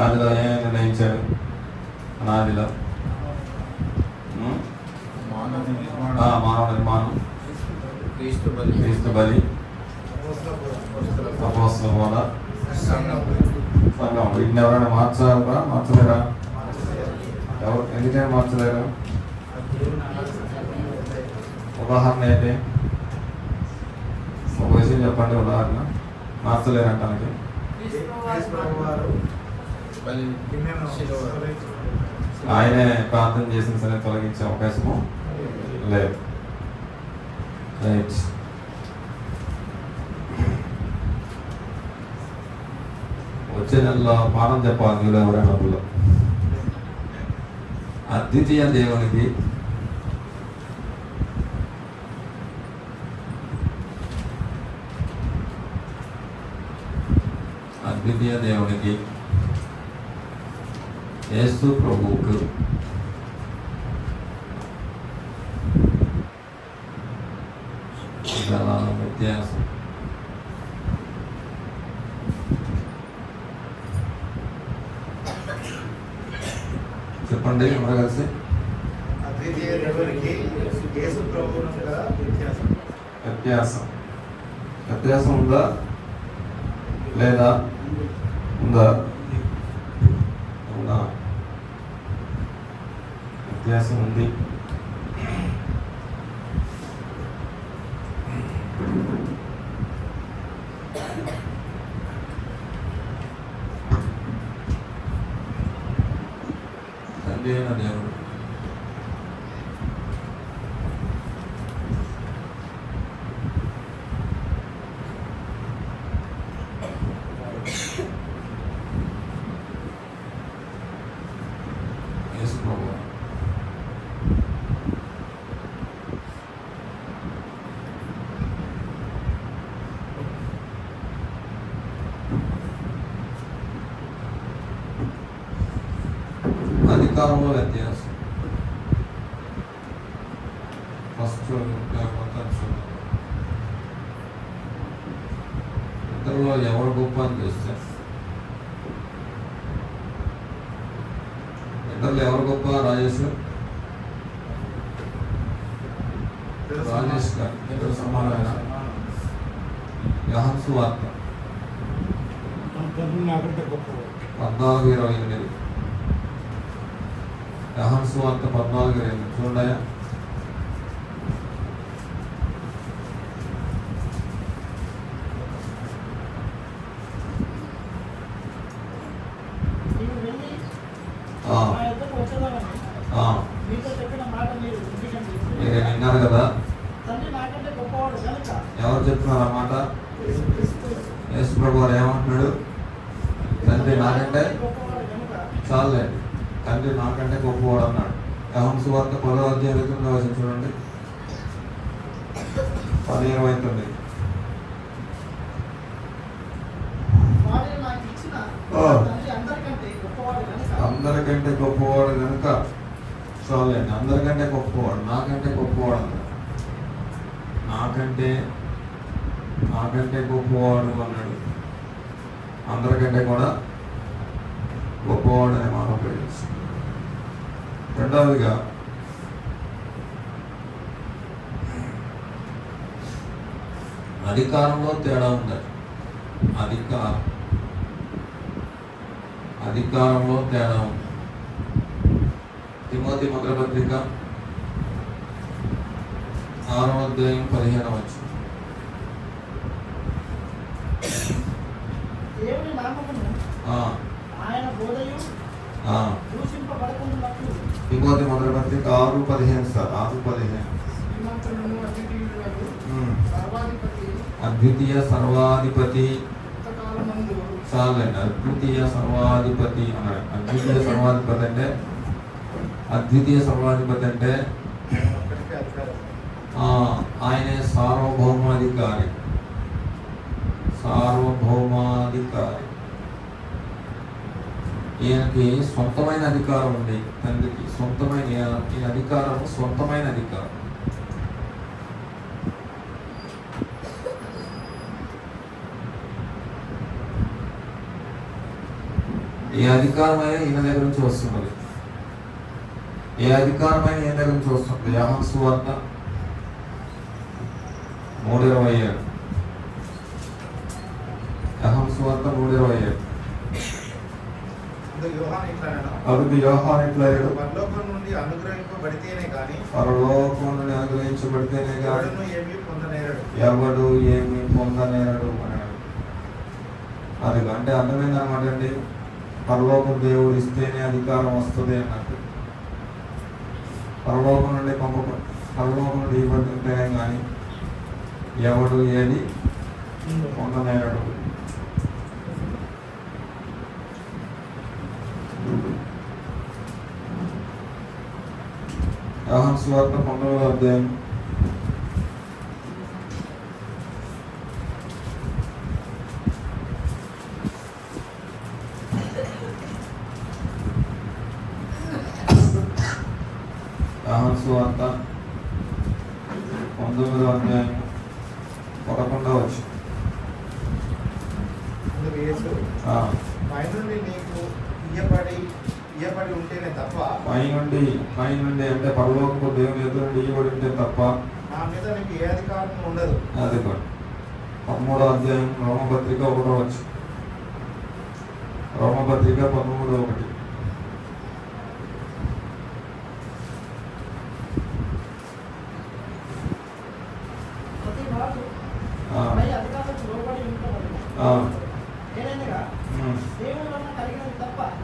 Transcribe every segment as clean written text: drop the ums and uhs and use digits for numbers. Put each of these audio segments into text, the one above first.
ఆదిలో ఏం నిర్ణయించాడు? అనాదిలో మానవ నిర్మాణం, క్రీస్తు బలి, అపోస్తల బోధ, సంఘం. వీటిని ఎవరైనా మార్చారా? మార్చలేరా? ఎవరు ఎందుకైనా మార్చలేరు? ఉదాహరణ ఏంటి? ఒక విషయం చెప్పండి. ఉదాహరణ మార్చలేరంటానికి. ఆయనే ప్రార్థన చేసిన సరే తొలగించే అవకాశము లేదు. రైట్. వచ్చే నెలలో పాఠం చెప్పాలి మీరు ఎవరైనా అందులో. అద్వితీయ దేవునికి యేసు ప్రభువుకు గల వ్యత్యాసం. చెప్పండి ఎవరు కలిసి. వ్యత్యాసం ఉందా లేదా? ఉందా? ఉందా? వ్యత్యాసం ఉంది. తండ్రి అయిన దేవుడు యేసు ప్రభువు అధికారంలో వ్యత్యాసం. ఫస్ట్ ఇద్దరులో ఎవరు గొప్ప అని చూస్తే, ఇద్దరులో ఎవరు గొప్ప? రాజేష్ గారు ఇద్దరు సమానమైన. యోహాను సువార్త 14:28. యోహాను సువార్త 14:28 చూడయా. మీరే విన్నారు కదా. ఎవరు చెప్తున్నారు అన్నమాట? యేసు ప్రభు వారు ఏమంటున్నాడు? తండ్రి నాకంటే చాలండి, తండ్రి నాకంటే గొప్పవాడు అన్నాడు. యోహాను సువార్త 10:29 చూడండి. 10:29. అందరికంటే గొప్పవాడు కనుక చాలండి, అందరికంటే గొప్పవాడు, నాకంటే గొప్పవాడు అన్నాడు. నాకంటే గొప్పవాడు అన్నాడు. అందరికంటే కూడా గొప్పవాడు అనే మాట ఉపయోగిస్తుంది. రెండవదిగా అధికారంలో తేడా ఉంది. అధికారంలో తేడా ఉంది. తిమోతి మొదటి పత్రిక 6:15. తిమోతి మొదటి పత్రిక 6:15 సార్. 6:15. అద్వితీయ సర్వాధిపతి చాలండి. అద్వితీయ సర్వాధిపతి అన్నాడు. అద్వితీయ సర్వాధిపతి అంటే ఆయనే సార్వభౌమాధికారి. ఈయనకి సొంతమైన అధికారం ఉంది. తండ్రికి సొంతమైన ఈ అధికారం సొంతమైన అధికారం. ఏ అధికారమైన ఈయన దగ్గర నుంచి వస్తున్నది. ఏ అధికారమైన ఈయన దగ్గర నుంచి వస్తుంది. యోహాను సువార్త 3:27. యోహాను సువార్త 3:27. అప్పుడు యోహాను ఇట్లా పరలోకం నుండి అనుగ్రహింపబడితేనే కానీ ఎవడు ఏమి పొందనేరడు అన్నాడు. అది అంటే అర్థమైందనమాట అండి. పరలోకం దేవుడు ఇస్తేనే అధికారం వస్తుంది అన్నట్టు. పరలోకం నుండి పరలోకం నుండి ఇవ్వబడితేనే కానీ ఎవడు ఏది పొందనేరడు. యోహాను సువార్త 19వ అధ్యాయం 11వ వచనం. పైనుండి అంటే పరలోకపు దేవుని ఎదురు ఇవ్వబడి ఉంటే తప్ప నా మీద నీకు ఏ అధికారం ఉండదు. అది 13వ అధ్యాయం రోమపత్రిక 1వ వచనం. రోమపత్రిక 13:1.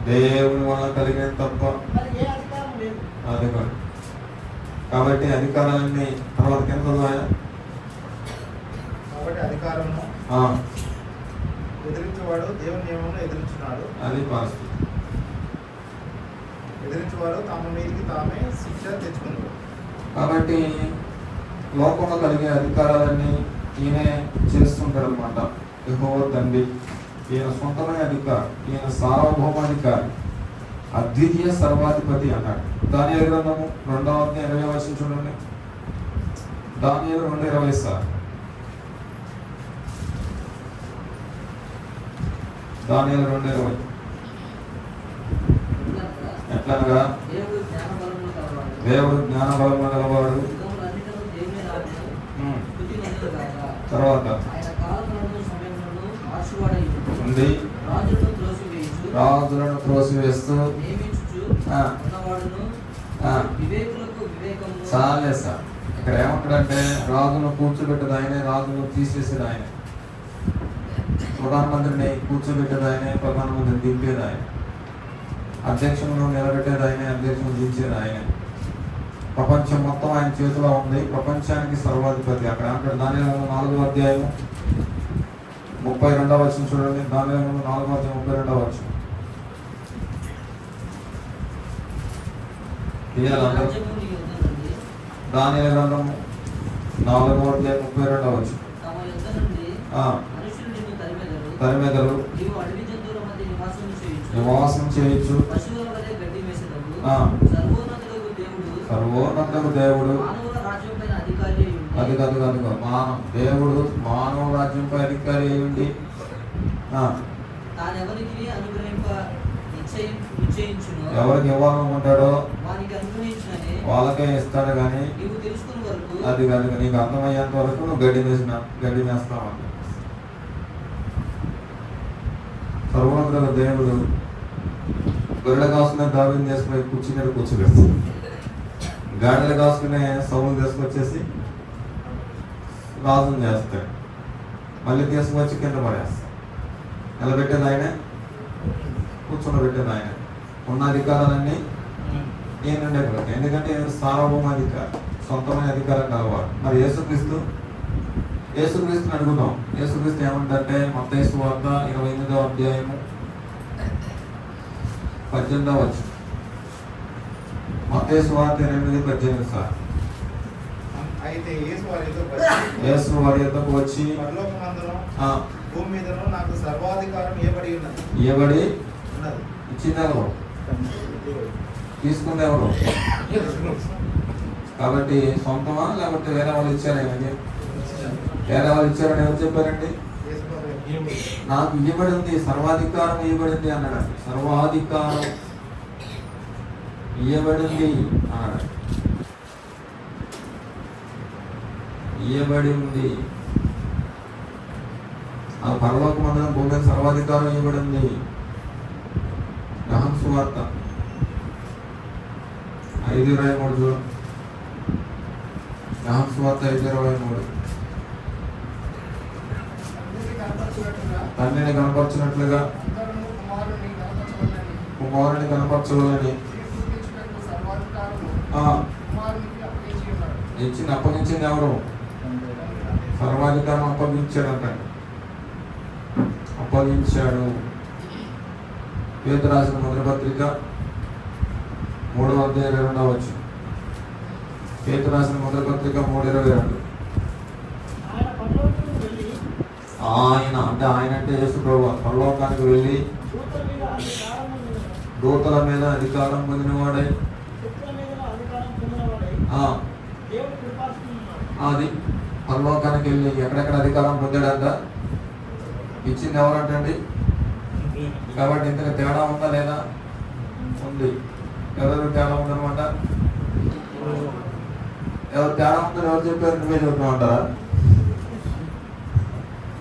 దేవుని వల్ల కలిగిన తప్ప అది కాబట్టి అధికారాన్ని తర్వాత కింద కాబట్టి అధికారము ఎదిరించేవాడు దేవుని నియమం ఎదిరించున్నాడు. అది పరిస్థితి. ఎదిరించేవాడు తమ మీదకి తామే శిక్ష తెచ్చుకున్నాడు. కాబట్టి లోకంలో కలిగే అధికారాలన్నీ ఈయనే చేస్తుంటాడు అనమాట. యెహోవా తండ్రి ఈయన సొంతమైన అధికారి, ఈయన సార్వభౌమాధికారి, అద్వితీయ సర్వాధిపతి అన్నాడు. దానియేలు గ్రంథము 2వ అధ్యాయం 20వ వచనం చూడండి. దానియేలు 2:20 సార్. దానియేలు 2:20. ఎట్లనగా దేవుడు జ్ఞానబలము గలవాడు. తర్వాత ఉండి రాజులను త్రోసివేస్తూ చాలే సార్. ఇక్కడ ఏమంటాడంటే రాజును కూర్చోబెట్టేది ఆయనే, రాజును తీసేసేది ఆయనే, ప్రధానమంత్రిని కూర్చోబెట్టేది ఆయనే, ప్రధానమంత్రిని దింపేది ఆయన, అధ్యక్షులను నిలబెట్టేది ఆయనే, అధ్యక్షులను దించేది ఆయనే. ప్రపంచం మొత్తం ఆయన చేతిలో ఉంది. ప్రపంచానికి సర్వాధిపతి. అక్కడ అంటాడు దానియేలు 4వ అధ్యాయం 32వ వచనం చూడండి. దానియేలు 4వ అధ్యాయం 32వ వచనం. దానియేలు గ్రంథం 4వ అధ్యాయం 32వ వచనం. తరిమెదరు నివాసం చేయొచ్చు. సర్వోన్నతులకు దేవుడు అది దేవుడు మానవ రాజ్యంపై అధికారి అయ్యండి. ఎవరికి ఇవ్వాలనుకుంటాడో వాళ్ళకే ఇస్తాడు. కానీ అది కాదు, నీకు అర్థమయ్యేంత వరకు నువ్వు గడ్డి వేస్తావు. సర్వోన్నతులకు దేవుడు గొర్రెల కాసుకునే దావీదుని చేసుకుని కూర్చోబెడతాడు. గాడిదలు కాసుకునే సౌలు తీసుకొచ్చేసి రాజును చేస్తాడు. మళ్ళీ తీసుకొచ్చి కింద పడేస్తాడు. నిలబెట్టేది ఆయనే, కూర్చోబెట్టేది ఆయనే. ఉన్న అధికారాలన్నీ ఈయనండే కలుగుతాయి. ఎందుకంటే ఈయన సార్వభౌమ అధికారం, సొంతమైన అధికారం కలవాడు. మరి యేసుక్రీస్తుని అడుగుదాం. యేసుక్రీస్తు ఏమంటే మత్తయి సువార్త 28వ అధ్యాయము 18వ వచనం. మత్తయి సువార్త 8:18 సార్. అయితే యేసు వారి యొద్దకు వచ్చి భూమి మీదను నాకు సర్వాధికారం ఇవ్వబడి ఉన్నది. ఇచ్చింది ఎవరు? తీసుకుంది ఎవరు? కాబట్టి సొంతమా లేకపోతే వేరే వాళ్ళు ఇచ్చారేమని? వేరే వాళ్ళు ఇచ్చారని ఎవరు చెప్పారండి? నాకు ఇవ్వబడి ఉంది, సర్వాధికారం ఇవ్వబడింది అన్నాడు. సర్వాధికారం ఇవ్వబడింది అన్నాడు. ఇవ్వబడి ఉంది. ఆ పరలోక మందిరం భూమి మీద సర్వాధికారం ఇవ్వబడింది. యోహాను సువార్త 5:23 చూడు. యోహాను సువార్త 5:23. తండ్రిని కనపరచినట్లుగా కుమారుని కనపరచవాలని ఇచ్చింది. అప్పగించింది ఎవరు? సర్వాధికారం అప్పగించాడంట. అప్పగించాడు. పేతురు రాసిన మొదటి పత్రిక 3:22. పేతురు రాసిన మొదటి పత్రిక 3:22. ఆయన అంటే యేసు ప్రభువు పరలోకానికి వెళ్ళి దూతల మీద అధికారం పొందినవాడే. అది పరలోకానికి వెళ్ళి ఎక్కడెక్కడ అధికారం పొందాడంట. ఇచ్చింది ఎవరంటండి? కాబట్టి ఇంతగా తేడా ఉందా లేదా? ఉంది. ఎవరు తేడా ఉందనమాట? ఎవరు తేడా ఉందని ఎవరు చెప్పారు? నువ్వే చెప్తామంటారా?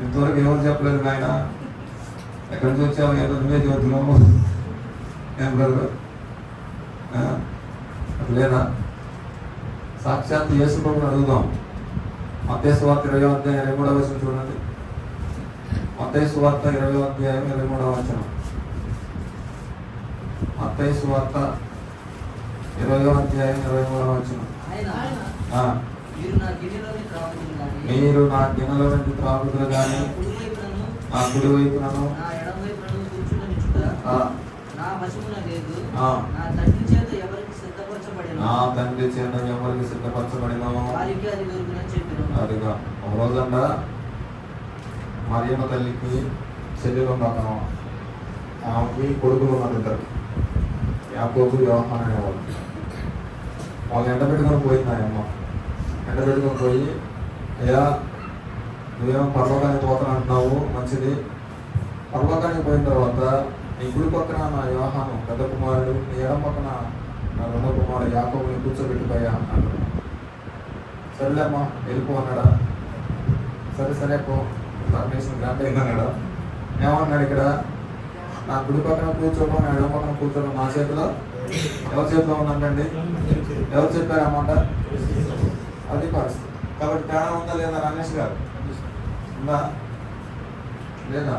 ఇంతవరకు ఎవరు చెప్పలేదు ఆయన. ఎక్కడి నుంచి వచ్చావు? ఏదో నువ్వే చెబుతున్నావు. ఏం బ్రదర్ లేదా? సాక్షాత్ యేసు ప్రభువుని అడుగుదాం. మత్తయి సువార్త 20:23 చూడండి. మత్తయి సువార్త 20:23. మత్తయి సువార్త 20:23. మీరు నా గిన్నెలో నుంచి త్రాగుదురు కానీ నా కుడి వైపునను నా తండ్రి చేత ఎవరికి సిద్ధపరచబడినో అదిగా. ఒక రోజంట మరియమ్మ తల్లికి చెల్లెలు ఉన్నాను. ఆమెకి కొడుకులు ఉన్నారు ఇద్దరు, యాకోబు యోహాను అనేవాళ్ళు. వాళ్ళు ఎండబెట్టుకొని పోయింది ఆయమ్మ. ఎండబెట్టుకొని పోయి, అయ్యా నువ్వేమో పర్వకానికి పోతాను అంటున్నావు, మంచిది. పర్వకానికి పోయిన తర్వాత నీ గుడి పక్కన నా యోహాను పెద్ద కుమారుడు, నీ ఎడం పక్కన నా రెండో కుమారుడు యాకోబుని కూర్చోబెట్టిపోయా అంటున్నాడు. సరేలేమ్మా వెళ్ళిపో అన్నాడా? సరే పో, పర్మిషన్ గ్రాంట్ అయిందన్నాడా? ఏమన్నాడు ఇక్కడ? నా గుడి పక్కన కూర్చోవడం, నా ఎడం పక్కన కూర్చోవడం నా చేతిలో, ఎవరి చేతిలో ఉందంటండి? ఎవరు చెప్పారన్నమాట? అది పరిస్థితి. కాబట్టి తేడా ఉందా లేదా రమేష్ గారు? ఉందా లేదా?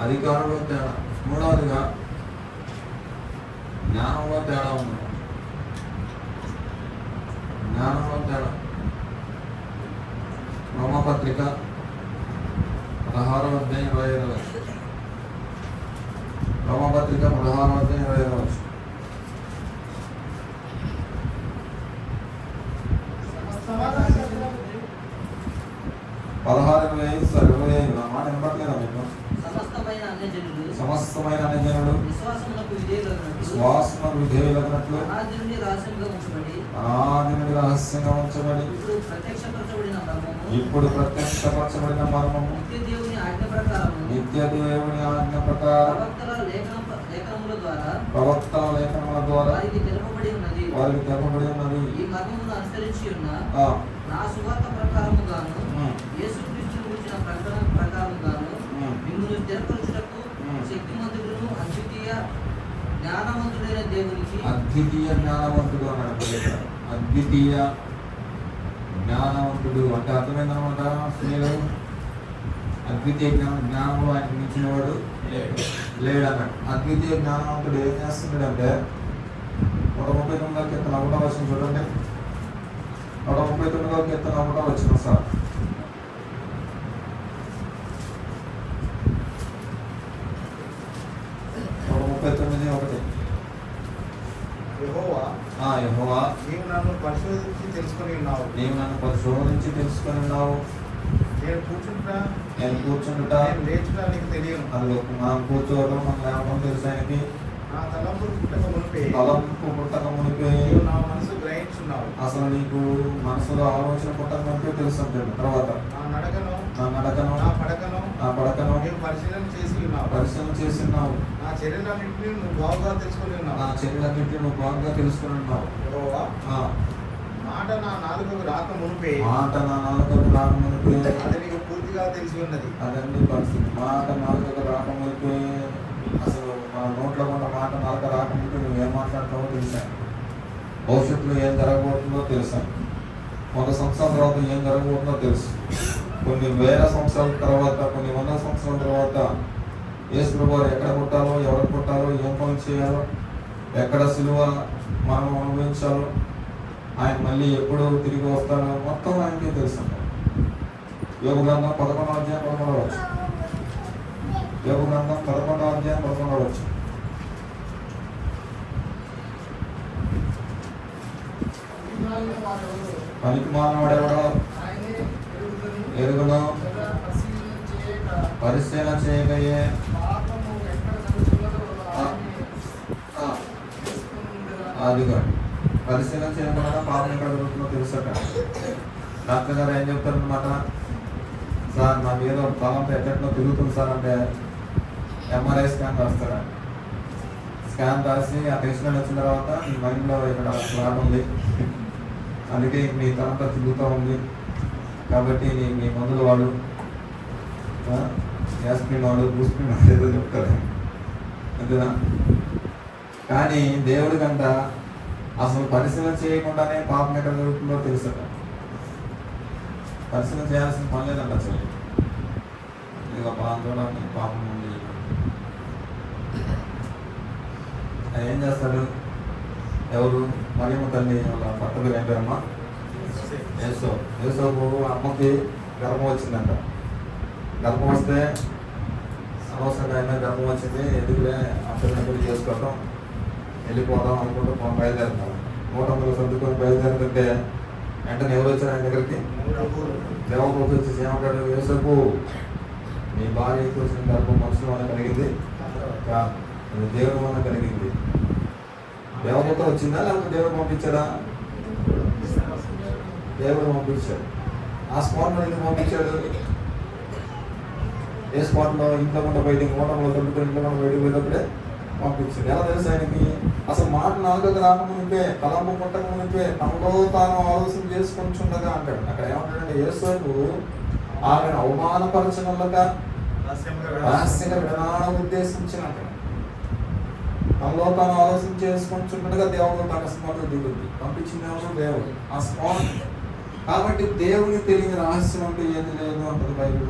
అధికారంలో తేడా. మూడవదిగా జ్ఞానంలో తేడా ఉంది. జ్ఞానంలో తేడా. రోమపత్రిక 16:25. రోమపత్రిక 16:25. సార్ 25 నా మాట వినపట్లేదా మీకు? సమస్తమైన అన్యజనులు విశ్వాసమునకు విధేయులైనట్లు అనాది నుండి రహస్యంగా ఉంచబడి ఇప్పుడు ప్రత్యక్షపరచబడిన మర్మము నిత్య దేవుని ఆజ్ఞ ప్రకారం ప్రవక్తల లేఖనముల ద్వారా వారికి తెలుపబడి ఉన్నది. ఈ మర్మమును అనుసరించి ఉన్న నా సువార్త ప్రకారముగాను యేసుక్రీస్తును గురించిన ప్రకటన ప్రకారముగాను మిమ్మును స్థిరపరచుటకు శక్తిమంతుడును అద్వితీయ జ్ఞానవంతుడైన దేవునికి. అద్వితీయ జ్ఞానవంతుడు అన్నాడు. అద్వితీయ జ్ఞానవంతుడు అంటే అర్థమైందనమాట. సునీలు అద్వితీయ జ్ఞానంలో ఆయన మించినవాడు లేడన్నాడు. అద్వితీయ జ్ఞానవంతుడు ఏం చేస్తున్నాడు అంటే 139 కీర్తన 1వ వచనం చూడండి. 139 కీర్తన 1వ వచనం సార్. 139:1. యెహోవా నీవు నన్ను పరిశోధించి తెలుసుకొని ఉన్నావు. నేను కూర్చుంటా, నేను కూర్చుంట, నేను లేచుట నీకు తెలియను. అది మనం కూర్చోవడం మనం లేవడం తెలుసు ఆయనకి. నా తలంపులు పుట్టక మునిపే తలంపు పుట్టక మునిపే నీవు నా మనసు గ్రహించున్నావు. అసలు నీకు మనసులో ఆలోచన పుట్టక మునిపే తెలుసు అంటాడు. తర్వాత నా నడకను, నా నడకను, నా పడకను నీవు పరిశీలన చేసి ఉన్నావు. పరిశీలన చేస్తున్నావు. నా చర్యలన్నింటినీ నువ్వు బాగుగా తెలుసుకొని ఉన్నావు. నా చర్యలన్నింటినీ నువ్వు బాగా తెలుసుకుని ఉన్నావు. యెహోవా, ఆ, మాట నా నాలుకకు రాక మునిపే మాట నా నాలుకకు రాక మునిపే అది నీకు పూర్తిగా తెలిసి ఉన్నది. అదన్నీ పరిస్థితి. మాట నాలుకకు రాక మునిపే అసలు మన నోట్లో ఉన్న మాట నాలుక రాకముందు నువ్వు ఏం మాట్లాడతావో తెలుసాను. భవిష్యత్తులో ఏం జరగబోతుందో తెలుసాను. 100 సంవత్సరాల తర్వాత ఏం జరగబోతుందో తెలుసు. కొన్ని వేల సంవత్సరాల తర్వాత, కొన్ని వందల సంవత్సరాల తర్వాత యేసు ప్రభువు ఎక్కడ పుట్టాలో, ఎవరు పుట్టాలో, ఏం పనులు చేయాలో, ఎక్కడ సిలువ మనం అనుభవించాలో, ఆయన మళ్ళీ ఎప్పుడు తిరిగి వస్తాడో మొత్తం ఆయనకే తెలుసు. యోగ గ్రంథం 11వ అధ్యాయం 11వ వచనం. యోగ గ్రంథం 11వ అధ్యాయం 11వ వచనం. పనికి మానవాడెవడో ఎరుగును పరిశీలన చేయగయే అదిగో పరిశీలన చేయకుండా పాపం ఎక్కడ దొరుకుతుందో తెలుసట. డాక్టర్ గారు ఏం చెప్తారనమాట, సార్ నా మీద తలంతా ఎట్లా తిరుగుతుంది సార్ అంటే ఎంఆర్ఐ స్కాన్ రాస్తారా. స్కాన్ రాసి ఆ టెస్ట్ వచ్చిన తర్వాత నీ మైండ్లో ఇక్కడ ప్లాన్ ఉంది, అందుకే నీ తలంతా తిరుగుతూ ఉంది, కాబట్టి నీ మందులు వాడు, యాస్పిన్ వాడు, బూస్పిన్ వాడు ఏదో చెప్తారు అంతేనా. కానీ దేవుడి కంట అసలు పరిశీలన చేయకుండానే పాపం ఎక్కడ జరుగుతుందో తెలుసట. పరిశీలన చేయాల్సిన పని లేదంట అసలు. ఇదిగో పాపం చూడండి, పాపం ఉంది. ఆయన ఏం చేస్తాడు? ఎవరు? మరియమ్మ తల్లి వాళ్ళ భర్త పేరు ఏం పేరమ్మా? యేసోపు అమ్మకి గర్భం వచ్చిందంట. గర్భం వస్తే అనవసరంగా అయినా గర్భం వచ్చింది, ఎందుకులే అప్పుడు చేసుకోవటం, వెళ్ళిపోదాం అనుకుంటూ మనం బయలుదేరుతాం. 100 సర్దుకొని బయలుదేరుతుంటే వెంటనే ఎవరు వచ్చారు ఆయన దగ్గరికి? దేవదూత వచ్చేసి ఏమంటాడు? యేసోపు, నీ భార్యకు వచ్చిన గర్భం మనుషుల వల్ల కలిగింది కాదు, అది దేవుడి వల్ల కలిగింది. దేవదూత వచ్చిందా లేకపోతే దేవుడు పంపించాడా? దేవుడు పంపించాడు. ఆ స్పాట్లో ఎందుకు పంపించాడు? ఏ స్పాట్లో? ఇంట్లో కూడా బయటికి మూటంలో తొట్టుకొని ఇంట్లో కూడా బయటకు పోయేటప్పుడే పంపించాడు. ఎలా తెలుసు ఆయనకి? అసలు మాట నాలుగకు రాకమునిపే, తలంపు పుట్టక మునిపే తనలో తాను ఆలోచన చేసుకుంటుండగా అంటాడు. అక్కడ ఏమంటాడంటే, యేసోపు ఆమెను అవమానపరచనులక రహస్యంగా విడనాడ ఉద్దేశించిన అంటాడు. తనలో తాను ఆలోచన చేసుకుంటుండగా దేవుడు తన స్పాట్లో దిగుద్ది. పంపించింది ఎవరు? దేవుడు. ఆ స్పాట్ కాబట్టి దేవునికి తెలియని రహస్యం అంటే ఏది లేదు అంటది బైబిల్.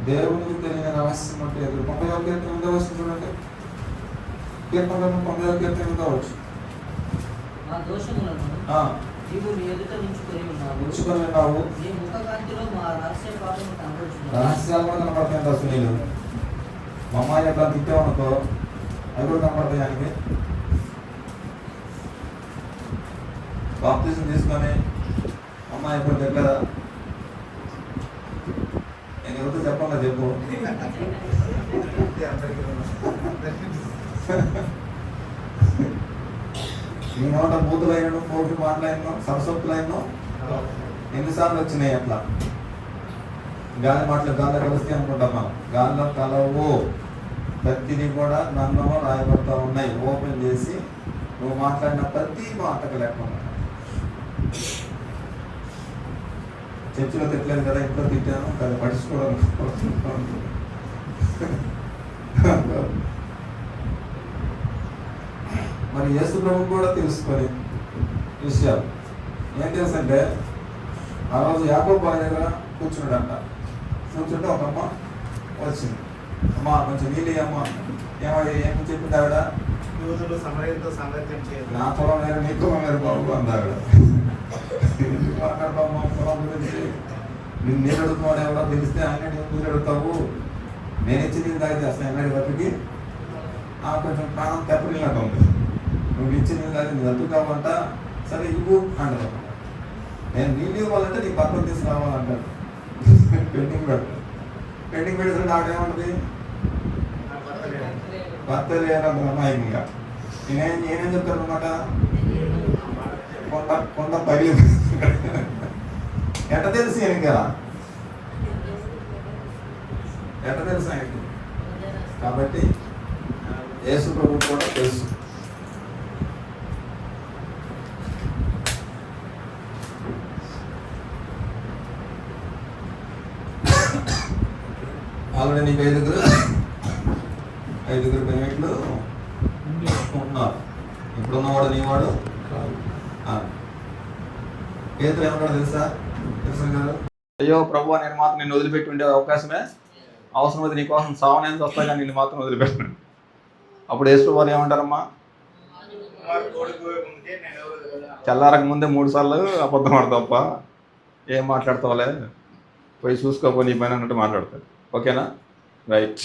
దేవునికి తెలియని రహస్యం అంటే ఏది? 91 కీర్తన వస్తుంది చూడండి. కీర్తన 91 కీర్తన కావచ్చు. ఉంచుకొని ఉన్నావు, రహస్యాలు కూడా కనపడతాయి. సునీలు మా అమ్మాయి ఎట్లా తిట్టామనుకో, అవి కూడా కనపడతాయి. ఆయనకి బాప్తిజం తీసుకొని అమ్మాయి ఎప్పుడు తిట్టలేదా? నేను ఎవరితో చెప్పాలా చెప్పు. నీ నోట బూతులైనను, కోటి మాటలైనను, సరస్వతులైనను ఎన్నిసార్లు వచ్చినాయి అట్లా? గాలి మాటలు గాల్లో కలిస్తే అనుకుంటాం మనం. గాల్లో కలవు, ప్రతిదీ కూడా నన్ను రాయబడతా ఉన్నాయి. ఓపెన్ చేసి నువ్వు మాట్లాడిన ప్రతి మాటకు లేకుండా. చర్చిలో తిట్టలేదు కదా, ఇంట్లో తిట్టాను కదా, పడుచుకోవడం. మరి యేసు ప్రభు కూడా తెలుసుకొని విషయాలు ఏం తెలుసు అంటే, ఆ రోజు యాకోబు బావి దగ్గర కూర్చున్నాడంట. కూర్చుంటే ఒక అమ్మ వచ్చింది. అమ్మ కొంచెం నీళ్ళు అమ్మ. ఏం చెప్పింది ఆవిడ? యూదులు సమరయులతో సాంగత్యం చేయరు. నా పొలం వేరు, నీ పొలం వేరు బాబు అంది ఆవిడ. ఎందుకు మాట్లాడతావు మా పొలం గురించి? నేను నీళ్ళు అడుగుతున్నాడు ఎవరో తెలిస్తే ఆయన నేను నీళ్ళు అడుగుతావు. నేను ఇచ్చి నీళ్ళు తాగితే అసలు ఎన్నడి వరకు కొంచెం ప్రాణం తెప్పలినట్టు ఉంది. నువ్వు ఇచ్చి నీళ్ళు తాగి నువ్వు అడుగుతావంట, సరే ఇవ్వు అంటారు. నేను నీళ్ళు ఇవ్వాలంటే నీ భర్తను తీసుకురావాలంటాడు. పెండింగ్ పెడతారు. పెండింగ్ పెడితే ఆవిడ ఏమంటుంది? నా భర్త లేడు. భర్త లేరంత అమాయకంగా. నేనేం చెప్తాను అనమాట, కొండ పగిలి ఎట్ట తెలుసు ఆయనకి కదా, ఎట్ట తెలుసు ఆయనకి. కాబట్టి యేసు ప్రభు కూడా తెలుసు. ఆల్రెడీ నీకు ఐదుగురు పెనిమిట్లు ఉన్నారు. ఇప్పుడున్నవాడు నీవాడు పేతురు ఏమన్నాడు తెలుసా గారు? అయ్యో ప్రభు, నేను మాత్రం నిన్ను వదిలిపెట్టి ఉండే అవకాశమే అవసరమైతే నీకోసం సావనేసి వస్తా, కానీ నిన్ను మాత్రం వదిలిపెట్టినాను. అప్పుడు యేసు ప్రభు ఏమంటారమ్మా? తెల్లారక ముందే 3 సార్లు అబద్ధం ఆడతావప్ప, ఏం మాట్లాడతావులే, పోయి చూసుకోపో నీ పైన అన్నట్టు మాట్లాడతాడు. ఓకేనా? రైట్.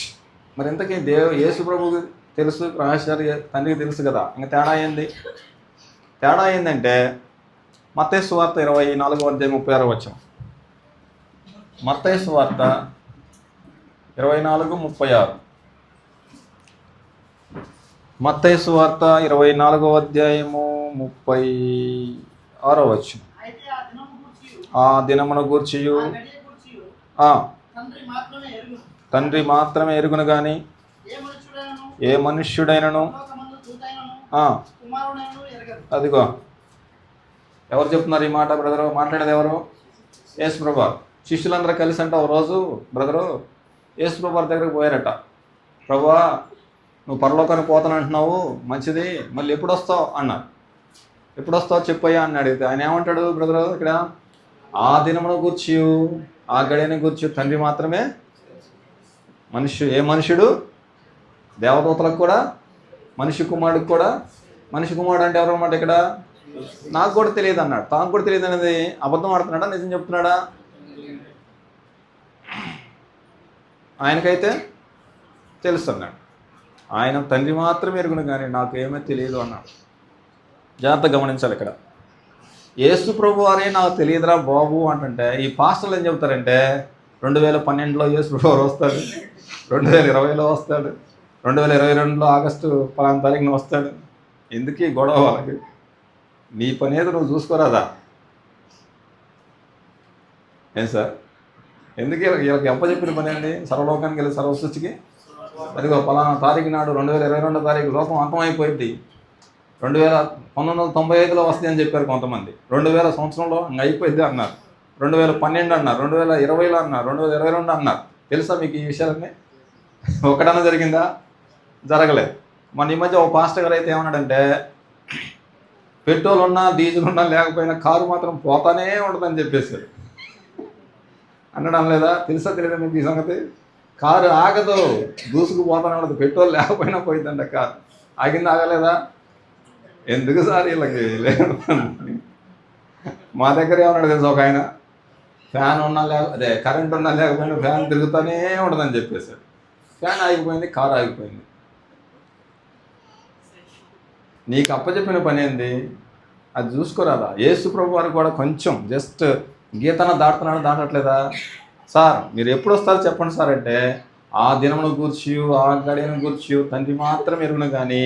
మరి ఇంతకీ యేసు ప్రభువుకి తెలుసు, రహస్యాలు తండ్రికి తెలుసు కదా. ఇంకా తేడా ఏంది? తేడా ఏంటంటే మత్తయి సువార్త 24:36. మత్తయి సువార్త 24:36. మత్తయి సువార్త 24:36. ఆ దినమును గూర్చియు తండ్రి మాత్రమే ఎరుగును గాని ఏ మనుష్యుడైనను. అదిగో ఎవరు చెప్తున్నారు ఈ మాట బ్రదరు? మాట్లాడేది ఎవరు? యేసు ప్రభు. శిష్యులందరూ కలిసి అంట ఒక రోజు బ్రదరు యేసు ప్రభు దగ్గరికి పోయారట. ప్రభువా, నువ్వు పరలోకానికి పోతానంటున్నావు, మంచిది, మళ్ళీ ఎప్పుడు వస్తావు అన్నారు. ఎప్పుడు వస్తావు చెప్పయ్యా అని అడిగితే ఆయన ఏమంటాడు బ్రదరు ఇక్కడ? ఆ దినమును గూర్చి ఆ గడియని గూర్చి తండ్రి మాత్రమే. ఏ మనుషుడు? దేవదూతలకు కూడా, మనిషి కుమారుడికి కూడా. మనిషి కుమారుడు అంటే ఎవరు అన్నమాట ఇక్కడ? నాకు కూడా తెలియదు అన్నాడు. తాను కూడా తెలియదు అనేది అబద్ధం ఆడుతున్నాడా, నిజం చెప్తున్నాడా? ఆయనకైతే తెలుసు అన్నాడు. ఆయన తండ్రి మాత్రమే ఎరుగును కానీ నాకు ఏమీ తెలియదు అన్నాడు. జాగ్రత్తగా గమనించాలి ఇక్కడ. యేసు ప్రభు వారే నాకు తెలియదురా బాబు అంటుంటే ఈ పాస్టర్లు ఏం చెబుతారంటే 2012లో యేసు ప్రభు వారు వస్తాడు, 2020లో వస్తాడు, 2022లో ఆగస్టు 1 తారీఖున వస్తాడు. ఎందుకు ఈ గొడవ వాళ్ళకి? నీ పని ఏదో నువ్వు చూసుకోరాదా? ఏం సార్, ఎందుకు వీళ్ళకి చెప్పిన పని అండి? సర్వలోకానికి వెళ్ళి సర్వసృష్టికి అదిగో 1 తారీఖు నాడు 2022 తారీఖు లోకం అంతమైపోయింది. 1995లో వస్తుంది అని చెప్పారు కొంతమంది. 2000 సంవత్సరంలో అయిపోయింది అన్నారు. 2012 అన్నారు, 2020లో అన్నారు, 2022 అన్నారు. తెలుసా మీకు ఈ విషయాలన్నీ? ఒకటన్నా జరిగిందా? జరగలేదు. మన ఈ మధ్య ఒక పాస్టర్ గారు అయితే ఏమన్నాడంటే పెట్రోల్ ఉన్నా డీజిల్ ఉన్నా లేకపోయినా కారు మాత్రం పోతానే ఉంటుందని చెప్పేశారు. అనడం లేదా? తెలుసా తెలియదా మీకు ఈ సంగతి? కారు ఆగదు, దూసుకుపోతానే ఉండదు. పెట్రోల్ లేకపోయినా పోయిందంట కారు. ఆగింది ఆగలేదా? ఎందుకు సార్ వీళ్ళకి లేదు. మా దగ్గర ఏమన్నాడు తెలుసు ఒక ఆయన, ఫ్యాన్ ఉన్నా అదే కరెంట్ ఉన్నా లేకపోయినా ఫ్యాన్ తిరుగుతూనే ఉండదని చెప్పేశారు. ఫ్యాన్ ఆగిపోయింది, కారు ఆగిపోయింది. నీకు అప్పచెప్పిన పని ఏంది? అది చూసుకోరాదా? యేసు ప్రభు వారు కూడా కొంచెం జస్ట్ గీతన దాటుతున్నాడు, దాటట్లేదా? సార్ మీరు ఎప్పుడు వస్తారో చెప్పండి సార్ అంటే ఆ దినమును గూర్చి ఆ గడియను గూర్చి తండ్రి మాత్రం ఎరుగును కానీ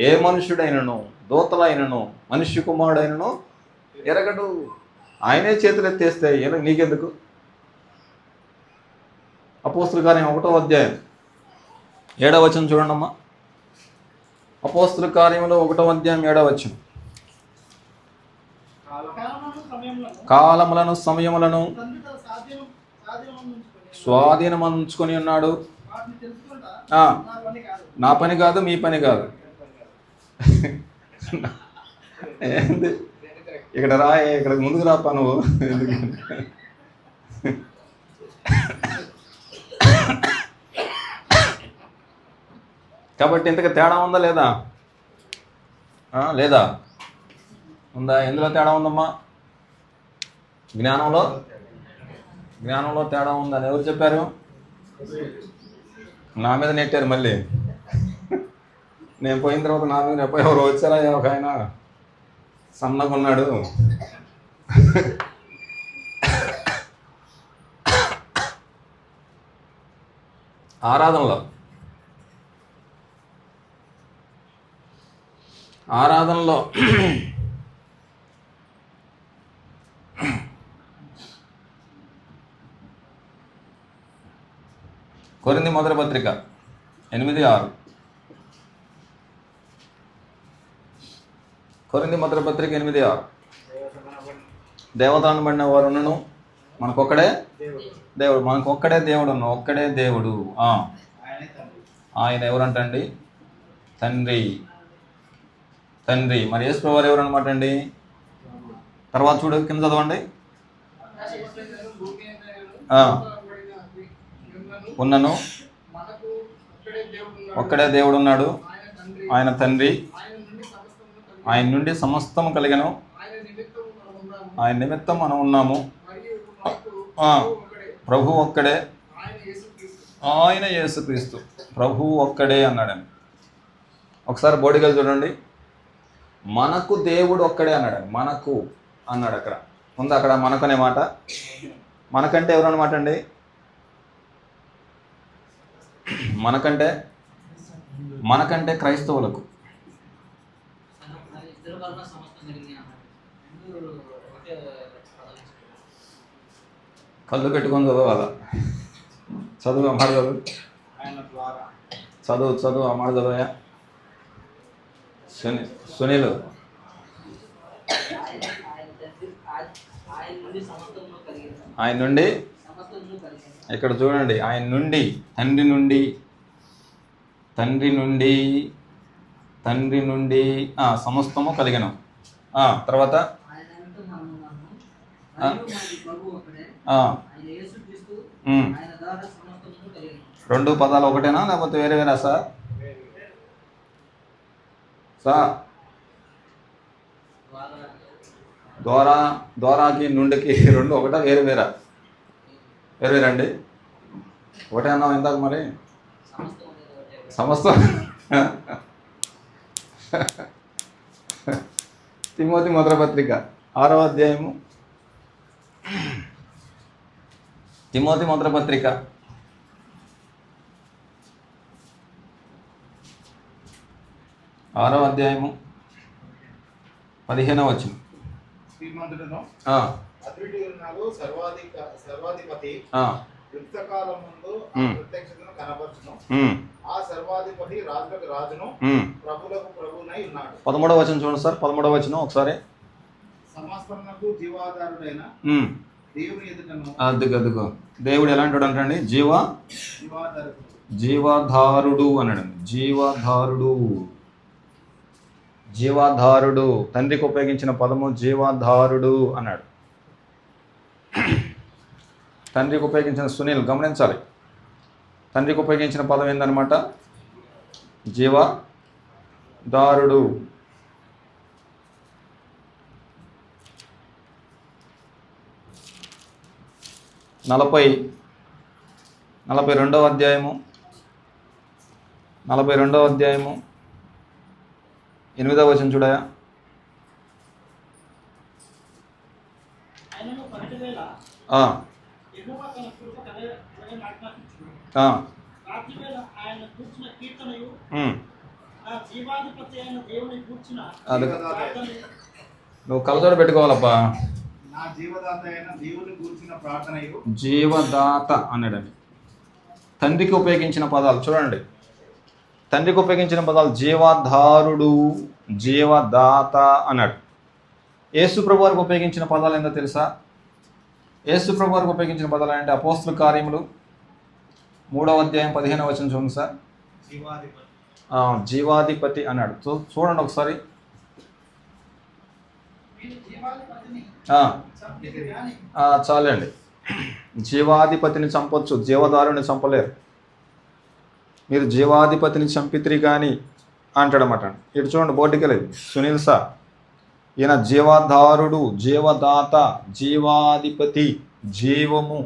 ఏ మనుషుడైనను, దూతలైనను, మనుష్య కుమారుడైనను ఎరగడు. ఆయనే చేతులు ఎత్తేస్తే నీకెందుకు? అపోస్తుల కార్యం 1వ అధ్యాయం 7వ వచనం చూడండి అమ్మా. అపోస్తుల కార్యములో 1వ అధ్యాయం 7వ వచనం. కాలములను సమయములను స్వాధీనమంచుకొని ఉన్నాడు. నా పని కాదు, మీ పని కాదు. ఏంది ఇక్కడ రా, ఇక్కడ ముందుకు రాపా నువ్వు. కాబట్టి ఇంతకు తేడా ఉందా లేదా? లేదా? ఉందా? ఎందులో తేడా ఉందమ్మా? జ్ఞానంలో తేడా ఉందని ఎవరు చెప్పారు? నా మీద నెట్టారు మళ్ళీ. నేను పోయిన తర్వాత నా మీద ఎవరు వచ్చారా? ఒక ఆయన సన్నగా ఉన్నాడు, ఆరాధనలో కొరింథీ మొదటి పత్రిక 8:6. కొరింథీ మొదటి పత్రిక 8:6. దేవతను పడిన వారును మనకొక్కడే దేవుడు, మనకొక్కడే దేవుడు, ఒక్కడే దేవుడు. ఆయన ఎవరంటండి? తండ్రి. మరి యేసు ప్రభువారు ఎవరు అనమాట అండి? తర్వాత చూడు, కింద చదవండి. ఉన్నను ఒక్కడే దేవుడు ఉన్నాడు, ఆయన తండ్రి, ఆయన నుండి సమస్తము కలిగను, ఆయన నిమిత్తం మనం ఉన్నాము. ప్రభు ఒక్కడే, ఆయన యేసుక్రీస్తు. ప్రభు ఒక్కడే అన్నాడని. ఒకసారి బోడిగలు చూడండి. మనకు దేవుడు ఒక్కడే అన్నాడు. మనకు అన్నాడు. అక్కడ ఉంది, అక్కడ మనకు అనే మాట. మనకంటే ఎవరు అనమాట అండి? మనకంటే క్రైస్తవులకు. కళ్ళు పెట్టుకొని చదవాలా? చదువు అమ్మాడు, చదువు అమ్మాడు, చదువయా. సునీలు ఆయన నుండి, ఇక్కడ చూడండి, ఆయన నుండి, తండ్రి నుండి సమస్తము కలిగను. తర్వాత రెండు పదాలు ఒకటేనా లేకపోతే వేరే వేరా సార్? ద్వారాకి నుండికి రెండు ఒకటా వేరే వేరా అండి? ఒకటే అన్నాం ఇందాక, మరి సమస్తం. తిమోతి మొదటి పత్రిక 6వ అధ్యాయము. తిమోతి మొదటి పత్రిక 6వ అధ్యాయము 15వ వచనం. సర్వాధిపతి యుక్తకాలమందు ప్రత్యక్షతను కనపరచును. ఆ సర్వాధిపతి రాజులకు రాజును ప్రభువులకు ప్రభువునై ఉన్నాడు. 13వ వచనం చూడండి సార్. 13వ వచనం ఒకసారి. సమస్తమునకు జీవాధారుడైన దేవుని ఎదుటను. అదుగో దేవుడు ఎలాంటి వాడు అంటండి? జీవాధారుడు అన్నాడు. జీవాధారుడు తండ్రికి ఉపయోగించిన పదము జీవాధారుడు అన్నాడు. తండ్రికి ఉపయోగించిన, సునీల్ గమనించాలి, తండ్రికి ఉపయోగించిన పదం ఏందనమాట? జీవదారుడు. నలభై 42వ అధ్యాయము 8వ వచనం చూడయా. నువ్వు కలతోడు పెట్టుకోవాలప్పా. జీవదాత అన్నాడండి. తండ్రికి ఉపయోగించిన పదాలు చూడండి. తండ్రికి ఉపయోగించిన పదాలు జీవాధారుడు, జీవదాత అన్నాడు. యేసు ప్రభు వారికి ఉపయోగించిన పదాలు ఏంటో తెలుసా? యేసు ప్రభు వారికి ఉపయోగించిన పదాలు అంటే అపోస్తల కార్యములు 3వ అధ్యాయం 15వ వచనం చూడండి సార్. జీవాధిపతి అన్నాడు. చూడండి ఒకసారి. చాలండి. జీవాధిపతిని చంపొచ్చు, జీవదారుని చంపలేరు. మీరు జీవాధిపతిని చంపిత్రి కానీ అంటాడన్నమాట. ఇటు చూడండి, బోర్డుకి లేదు సునీల్ సార్. ఈయన జీవాధారుడు, జీవదాత, జీవాధిపతి, జీవము.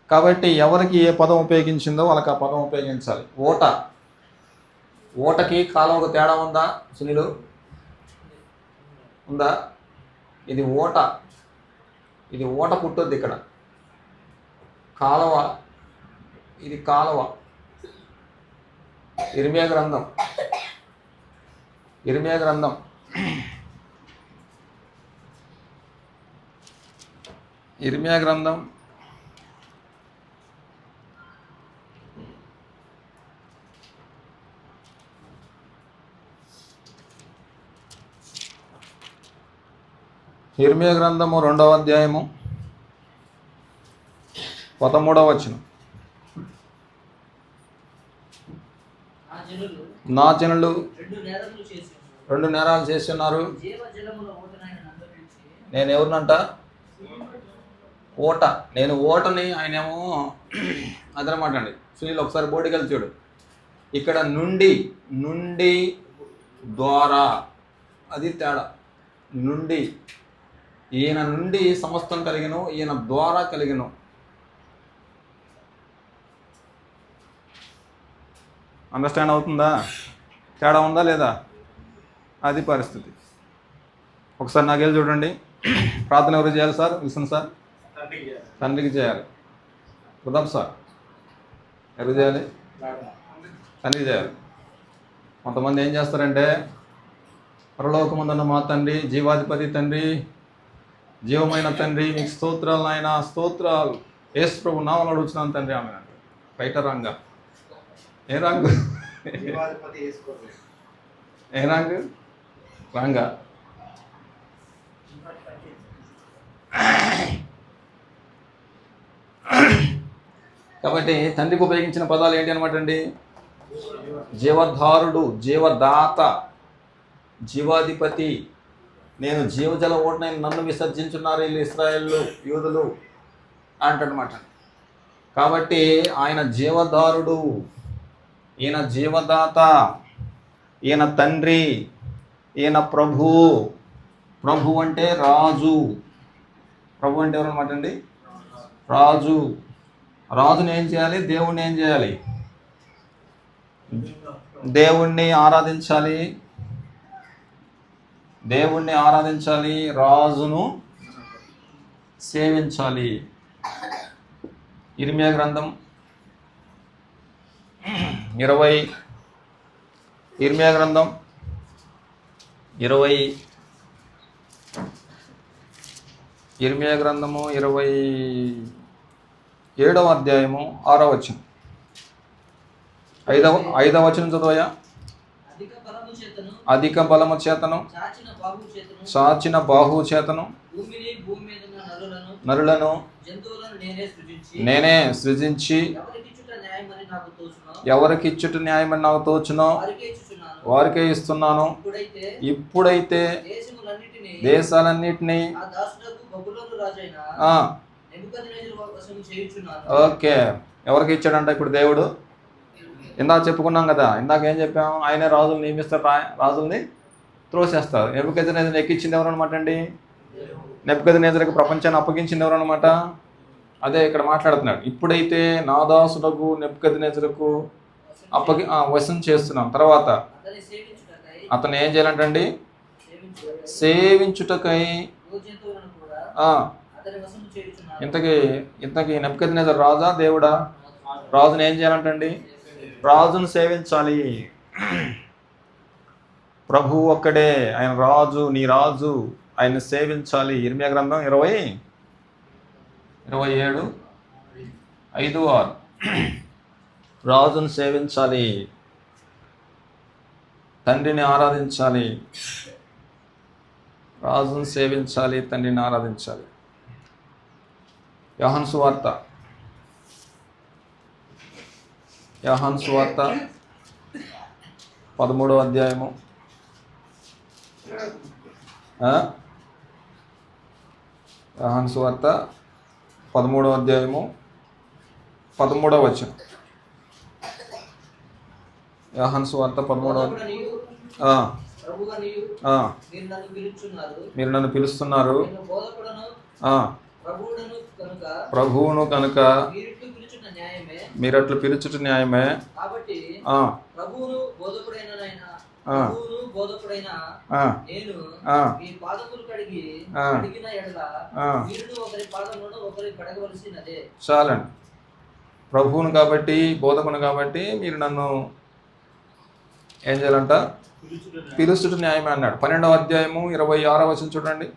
కాబట్టి ఎవరికి ఏ పదం ఉపయోగించిందో వాళ్ళకి ఆ పదం ఉపయోగించాలి. ఓటకి కాలువకు తేడా ఉందా సునీలు? ఉందా? ఇది ఓట పుట్టుద్ది ఇక్కడ. కాలవ, ఇది కాలవ. ఇర్మియా గ్రంథం ఇర్మియా గ్రంథం ఇర్మియా గ్రంథం 2వ అధ్యాయము 13వ వచనం. నా జనులు 2 నేరాలు చేసి ఉన్నారు. నేను ఎవరినంట? ఓట. నేను ఓటని, ఆయనేమో అదనమాట అండి. సునీల్ ఒకసారి బోర్డుకి వెళ్ళి చూడు. ఇక్కడ నుండి ద్వారా, అది తేడా. నుండి, ఈయన నుండి సమస్తం కలిగిను, ఈయన ద్వారా కలిగిను. అండర్స్టాండ్ అవుతుందా? తేడా ఉందా లేదా? అది పరిస్థితి. ఒకసారి నాకు వెళ్ళి చూడండి. ప్రార్థన ఎవరు చేయాలి సార్? విల్సన్ సార్ తండ్రికి చేయాలి. ప్రతాప్ సార్ ఎవరు చేయాలి? తండ్రికి చేయాలి. కొంతమంది ఏం చేస్తారంటే, పరలోకమందున్న మా తండ్రి, జీవాధిపతి తండ్రి, జీవమైన తండ్రి, మీకు స్తోత్రాలు నాయన, స్తోత్రాలు యేసు ప్రభు నామములో అడుగుతున్నాను తండ్రి. ఆమె బయట రంగా ఏ రంగు? ఏ రంగు? రంగా. కాబట్టి తండ్రికి ఉపయోగించిన పదాలు ఏంటి అనమాట అండి? జీవధారుడు, జీవదాత, జీవాధిపతి. నేను జీవజల ఓటనైన నన్ను విసర్జించున్నారు వీళ్ళు ఇశ్రాయేలు యూదులు అంటనమాట. కాబట్టి ఆయన జీవధారుడు, ఈయన జీవదాత, ఈయన తండ్రి, ఈయన ప్రభు. ప్రభు అంటే రాజు. ప్రభు అంటే ఎవరన్నమాట అండి? రాజు. రాజుని ఏం చేయాలి? దేవుణ్ణి ఏం చేయాలి? దేవుణ్ణి ఆరాధించాలి. దేవుణ్ణి ఆరాధించాలి, రాజును సేవించాలి. ఇర్మియా గ్రంథం 20 ఇర్మియా గ్రంథం 20 ఇర్మియా గ్రంథము 27వ అధ్యాయము 6వ వచనం. 5వ వచనం చదవయా. అధిక బలము చేతను, చాచిన బాహు చేతను నరులను నేనే సృజించి ఎవరికిచ్చుట న్యాయమని నాకు తోచునో వారికే ఇస్తున్నాను. ఇప్పుడైతే దేశాలన్నిటినీ ఓకే, ఎవరికి ఇచ్చాడంట ఇప్పుడు దేవుడు? ఇందాక చెప్పుకున్నాం కదా. ఇందాక ఏం చెప్పాము? ఆయనే రాజులు నియమిస్తారు, రాజుల్ని త్రోసేస్తారు. నెబుకద్నెజరుని ఎక్కించింది ఎవరు అనమాట అండి? నెబుకద్నెజరుకు ప్రపంచాన్ని అప్పగించింది ఎవరు అనమాట? అదే ఇక్కడ మాట్లాడుతున్నాడు. ఇప్పుడైతే నా దాసుడకు నెబుకద్నెజరుకు వశం చేస్తున్నాం. తర్వాత అతను ఏం చేయాలంటండి? సేవించుటకై. ఇంతకీ నెబుకద్నెజరు రాజా దేవుడా? రాజుని ఏం చేయాలంటండి? రాజును సేవించాలి. ప్రభు ఒక్కడే, ఆయన రాజు, నీ రాజు, ఆయన సేవించాలి. ఇర్మియా గ్రంథం 27:5-6. రాజును సేవించాలి, తండ్రిని ఆరాధించాలి. రాజును సేవించాలి, తండ్రిని ఆరాధించాలి. యోహాను సువార్త 13వ అధ్యాయము. యోహాను సువార్త 13వ అధ్యాయము 13వ వచనం. యోహాను సువార్త 13వ. మీరు నన్ను పిలుస్తున్నారు, ప్రభువును కనుక మీరట్లు పిలుచుట న్యాయమే. చాలండి. ప్రభువును కాబట్టి, బోధకును కాబట్టి మీరు నన్ను ఏం చేయాలంట? పిలుచుట న్యాయమే అన్నాడు. 12వ అధ్యాయము 26వ వచనం చూడండి.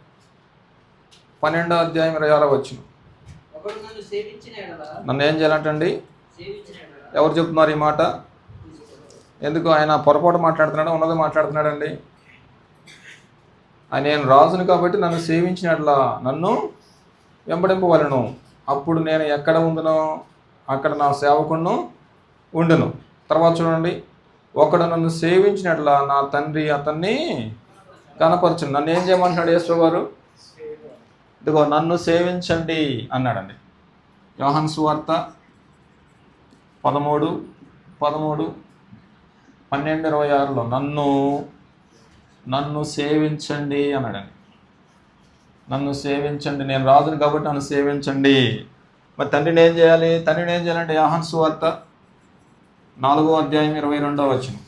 12వ అధ్యాయం 26వ వచనం. నన్ను ఏం చేయాలంటండి? ఎవరు చెప్తున్నారు ఈ మాట? ఎందుకు ఆయన పొరపాటు మాట్లాడుతున్నాడా, ఉన్నది మాట్లాడుతున్నాడండి? నేను రాజును కాబట్టి నన్ను సేవించినట్లా నన్ను వెంబడింపవలను. అప్పుడు నేను ఎక్కడ ఉందునో అక్కడ నా సేవకును ఉండును. తర్వాత చూడండి, ఒకడు నన్ను సేవించినట్లా నా తండ్రి అతన్ని కనపరచును. నన్ను ఏం చేయమంటున్నాడు యేసు వారు? ఇదిగో నన్ను సేవించండి అన్నాడండి. యోహాను సువార్త 13, 12, 12, 26లో నన్ను సేవించండి అన్నాడండి. నన్ను సేవించండి, నేను రాజును కాబట్టి నన్ను సేవించండి. మరి తండ్రిని ఏం చేయాలి? తండ్రిని ఏం చేయాలంటే యోహాను సువార్త 4వ అధ్యాయం 22వ వచనం.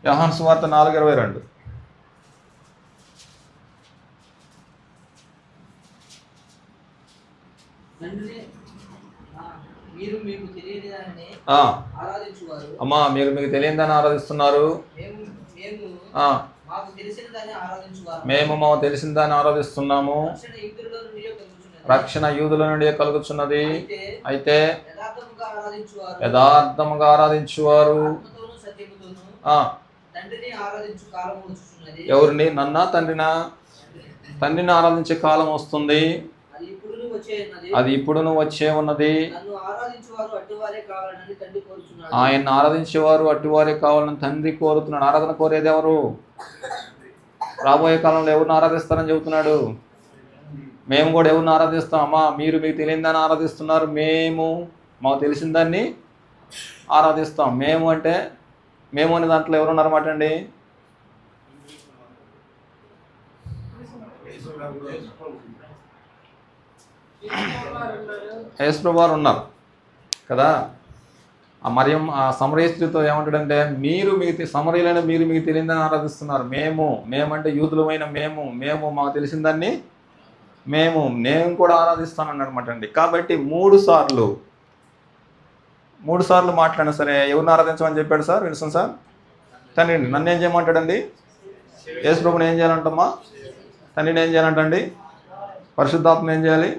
యోహాను సువార్త 4:22. అమ్మా, మీరు మీకు తెలియదని ఆరాధిస్తున్నారు, మేము మాకు తెలిసిన దాన్ని ఆరాధిస్తున్నాము. రక్షణ యూదుల నుండి కలుగుచున్నది. అయితే యథార్థముగా ఆరాధించువారు ఎవరిని? నన్నా తండ్రినా? తండ్రిని ఆరాధించే కాలం వస్తుంది, అది ఇప్పుడును వచ్చే ఉన్నది. ఆయన ఆరాధించేవారు అట్టివారే కావాలని తండ్రి కోరుతున్నాడు. ఆరాధన కోరేది ఎవరు? రాబోయే కాలంలో ఎవరిని ఆరాధిస్తారని చెబుతున్నాడు. మేము కూడా ఎవరిని ఆరాధిస్తాం? అమ్మా, మీరు మీకు తెలియని దాన్ని ఆరాధిస్తున్నారు, మేము మాకు తెలిసిన దాన్ని ఆరాధిస్తాం. మేము అంటే మేము అనే దాంట్లో ఎవరు ఉన్నారన్నమాట అండి? యేసు వారు ఉన్నారు కదా. ఆ సమరయ స్త్రీతో ఏమంటాడంటే, మీరు మీకు సమరయులైన మీరు మీకు తెలియదని ఆరాధిస్తున్నారు. మేమంటే యూదులమైన మేము మాకు తెలిసిన దాన్ని నేను కూడా ఆరాధిస్తాను అనమాట అండి. కాబట్టి 3 సార్లు మాట్లాడినా సరే ఎవరిని ఆరాధించమని చెప్పాడు సార్? విన్సన్ సార్, తండ్రిని. నన్ను ఏం చేయమంటాడండి? యేసు ప్రభుని ఏం చేయాలంటమ్మా? తండ్రిని ఏం చేయాలంటండి? పరిశుద్ధాత్మని ఏం చేయాలి?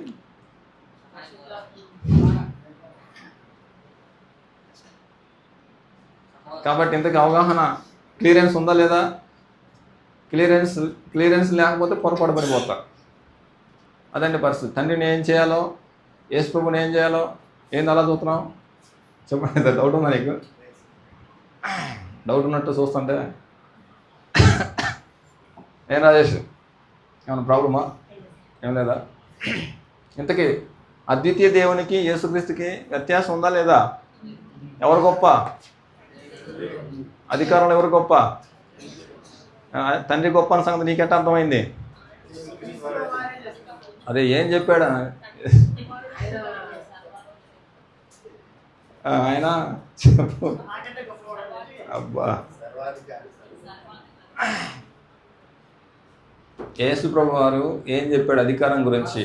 కాబట్టి ఇంతకు అవగాహన, క్లియరెన్స్ ఉందా లేదా? క్లియరెన్స్ లేకపోతే పొరపాటు పడిపోతా. అదండి పరిస్థితి. తండ్రిని ఏం చేయాలో, యేసు ప్రభుని ఏం చేయాలో ఏంది అలా చూస్తున్నాం? చెప్పండి. డౌట్ ఉందా నీకు? డౌట్ ఉన్నట్టు చూస్తుంటే ఏం రాజేష్, ఏమైనా ప్రాబ్లమా? ఏం లేదా? ఇంతకీ అద్వితీయ దేవునికి యేసుక్రీస్తుకి వ్యత్యాసం ఉందా లేదా? ఎవరు గొప్ప? అధికారంలో ఎవరు గొప్ప? తండ్రి గొప్ప అన్న సంగతి నీకెట్ట అర్థమైంది? అదే ఏం చెప్పాడు ఆయన? చెప్పు అబ్బా. యేసు ప్రభు వారు ఏం చెప్పాడు అధికారం గురించి?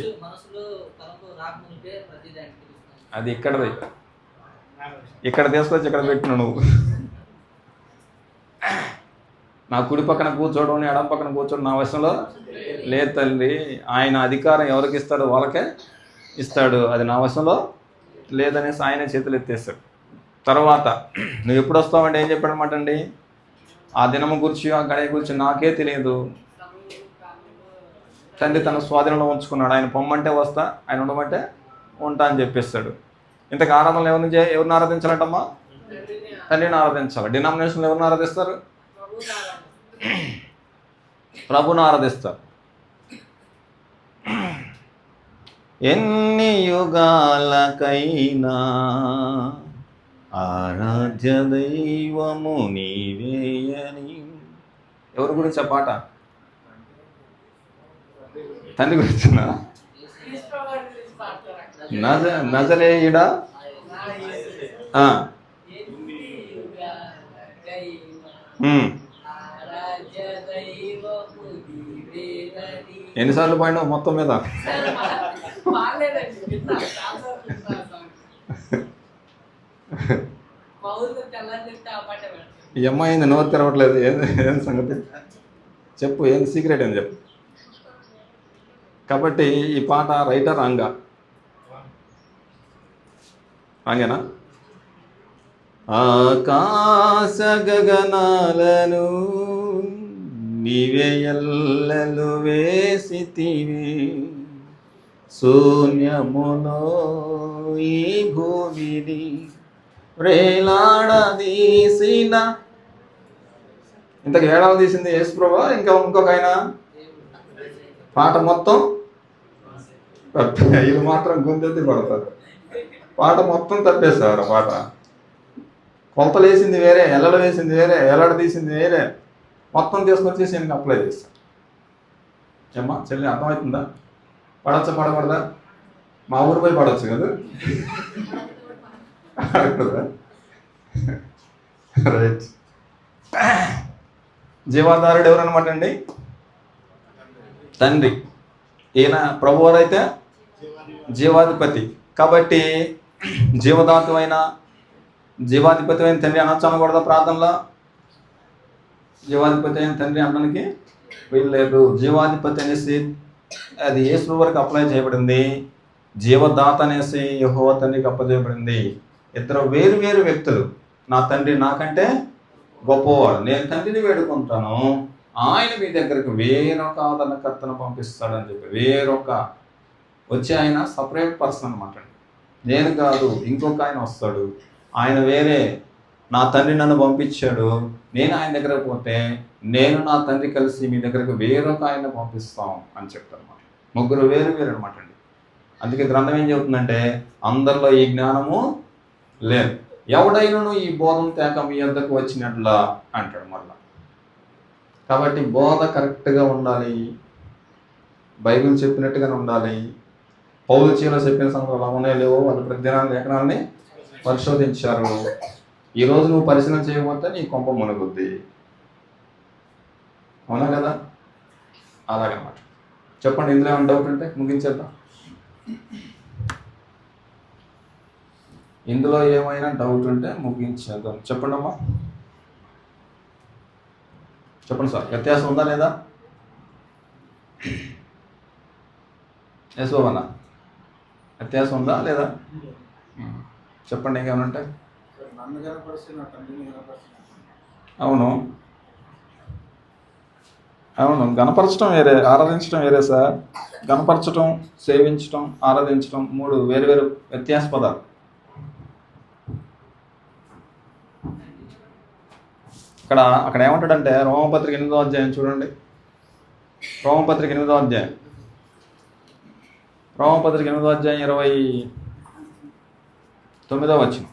అది ఇక్కడ తీసుకొచ్చి ఇక్కడ పెట్టిన నువ్వు. నా కుడి పక్కన కూర్చోవడం, ఎడం పక్కన కూర్చోవడం నా వశంలో లేదు తల్లి. ఆయన అధికారం ఎవరికి ఇస్తాడో వాళ్ళకే ఇస్తాడు, అది నా వశంలో లేదనేసి ఆయన చేతులు ఎత్తేస్తాడు. తర్వాత నువ్వు ఎప్పుడు వస్తావంటే ఏం చెప్పాడనమాట అండి? ఆ దినము గురించి, ఆ గడియ గురించి నాకే తెలియదు, తండ్రి తన స్వాధీనంలో ఉంచుకున్నాడు. ఆయన పొమ్మంటే వస్తా, ఆయన ఉండమంటే ఉంటా అని చెప్పేస్తాడు. ఇంతకు ఆరాధనలు ఎవరిని ఆరాధించాలంటమ్మా? తండ్రిని ఆరాధించాలి. డినామినేషన్లు ఎవరిని ఆరాధిస్తారు? ప్రభుని ఆరాధిస్తారు. ఎన్ని యుగాలకైనా ఆరాధ్య దైవము నీవేయని. ఎవరి గురించి ఆ పాట? తండ్రి గురించినా? నజరేయుడా? ఎన్నిసార్లు పోయినావు మొత్తం మీద? బాగలేదండి, విన్నా, చాలాసార్లు విన్నా ఆ సాంగ్. మా ఊరిలో తెల్లని చెప్తే ఆ పాటే పెడతారు. ఈ అమ్మాయి ఏంది నోరు తెరవట్లేదు, ఏం సంగతి చెప్పు, ఏంది సీక్రెట్ అని చెప్పు. కాబట్టి ఈ పాట రైటర్ రాంగా రాంగేనా? ఆకాశ గగనాలను నీవే ఎల్లలు వేసితివి, శూన్యములో ఈ భూమిని వేలాడదీసిన. ఇంతకు ఏడాది తీసింది యేసుప్రభువా ఇంకొక ఆయన? పాట మొత్తం ఇది మాత్రం గుంతెత్తి పడతారు, పాట మొత్తం తప్పేస్తారు. పాట కొలతలు వేసింది వేరే, ఎల్లలు వేసింది వేరే, ఎల్లడ తీసింది వేరే, మొత్తం తీసుకొచ్చేసి నేను అప్లై చేస్తాను. ఏమ్మా చెల్లి, అర్థమవుతుందా? పడచ్చా పడకూడదా? మా ఊరు పోయి పడవచ్చు కదా. రైట్. జీవాధారుడు ఎవరనమాట అండి? తండ్రి. ఈయన ప్రభువారు అయితే జీవాధిపతి. కాబట్టి జీవాధిపతి అయిన తండ్రి అనొచ్చు అనకూడదా ప్రార్థనలో? జీవాధిపతి అయిన తండ్రి అనడానికి వీల్లేదు. జీవాధిపతి అనేసి అది యేసు వరకు అప్లై చేయబడింది, జీవదాత అనేసి యెహోవా తండ్రికి అప్పచేయబడింది. ఇద్దరు వేరు వేరు వ్యక్తులు. నా తండ్రి నాకంటే గొప్పవాడు, నేను తండ్రిని వేడుకుంటాను, ఆయన మీ దగ్గరకు వేరొక ఆదరణకర్తను పంపిస్తాడని చెప్పి వేరొక వచ్చి ఆయన సపరేట్ పర్సన్ అనమాట. నేను కాదు, ఇంకొక ఆయన వస్తాడు, ఆయన వేరే. నా తండ్రి నన్ను పంపించాడు, నేను ఆయన దగ్గరకు పోతే నేను నా తండ్రి కలిసి మీ దగ్గరకు వేరొక ఆయన పంపిస్తాం అని చెప్తారు అనమాట. ముగ్గురు వేరు వేరు అనమాట అండి. అందుకే గ్రంథం ఏం చెబుతుందంటే అందరిలో ఈ జ్ఞానము లేదు, ఎవడైనను ఈ బోధం తేక మీ వద్దకు వచ్చినట్లా అంటాడు మళ్ళా. కాబట్టి బోధ కరెక్ట్గా ఉండాలి, బైబిల్ చెప్పినట్టుగానే ఉండాలి. పౌలు చీలో చెప్పిన సంగతులు అలా ఉన్నాయో లేవో వాళ్ళు ప్రతిదినాన్ని లేఖనాలని పరిశోధించారు. ఈరోజు నువ్వు పరిశీలన చేయకపోతే నీ కొంప మునుగుద్ది. అవునా కదా? అలాగనమాట. చెప్పండి, ఇందులో ఏమైనా డౌట్ ఉంటే ముగించేద్దాం. ఇందులో ఏమైనా డౌట్ ఉంటే ముగించేద్దాం. చెప్పండి అమ్మా, చెప్పండి సార్. వ్యత్యాసం ఉందా లేదా? యశోవన్న, వ్యత్యాసం ఉందా లేదా? చెప్పండి, ఇంకేమైనా ఉంటాయి? అవును అవును, గణపరచడం వేరే, ఆరాధించడం వేరే సార్. గణపరచడం, సేవించడం, ఆరాధించడం మూడు వేరు వేరు వ్యత్యాస పదాలు. అక్కడ ఏమంటాడంటే రోమపత్రిక 8వ అధ్యాయం చూడండి. రోమపత్రిక 8వ అధ్యాయం 29వ వచనం.